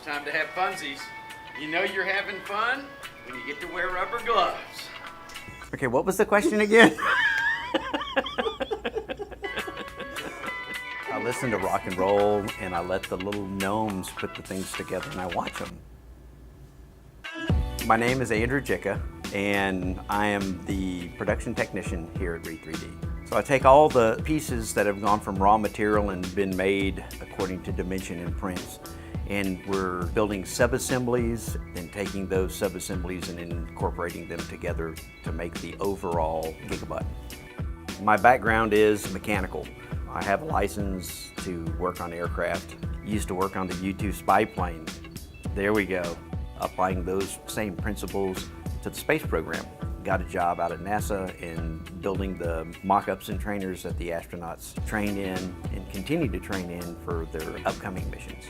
time to have funsies. You know you're having fun when you get to wear rubber gloves. Okay, what was the question again? I listen to rock and roll and I let the little gnomes put the things together and I watch them. My name is Andrew Jicha and I am the production technician here at Re3D. So I take all the pieces that have gone from raw material and been made according to dimension and prints, and we're building sub-assemblies and taking those sub-assemblies and incorporating them together to make the overall Gigabot. My background is mechanical. I have a license to work on aircraft. Used to work on the U-2 spy plane. There we go. Applying those same principles to the space program. Got a job out at NASA in building the mock-ups and trainers that the astronauts train in and continue to train in for their upcoming missions.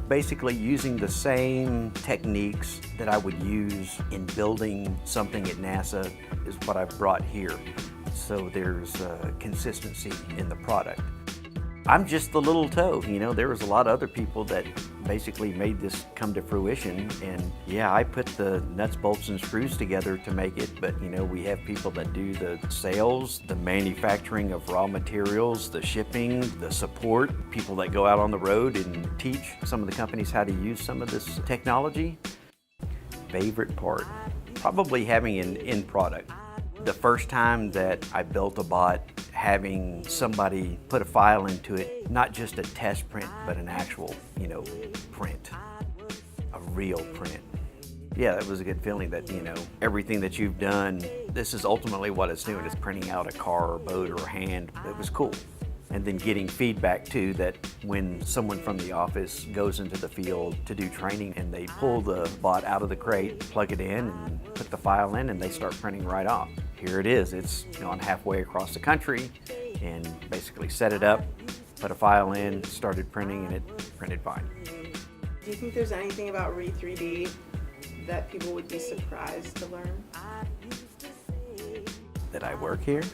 Basically using the same techniques that I would use in building something at NASA is what I've brought here. So there's consistency in the product. I'm just the little toe, you know, there was a lot of other people that basically made this come to fruition, and yeah, I put the nuts, bolts, and screws together to make it, but you know, we have people that do the sales, the manufacturing of raw materials, the shipping, the support, people that go out on the road and teach some of the companies how to use some of this technology. Favorite part? Probably having an end product. The first time that I built a bot, having somebody put a file into it, not just a test print, but an actual, you know, print, a real print. Yeah, that was a good feeling that, you know, everything that you've done, this is ultimately what it's doing, is printing out a car or boat or hand. It was cool. And then getting feedback too, that when someone from the office goes into the field to do training and they pull the bot out of the crate, plug it in and put the file in, and they start printing right off. Here it is, it's gone halfway across the country, and basically set it up, put a file in, started printing, and it printed fine. Do you think there's anything about Re3D that people would be surprised to learn? That I work here?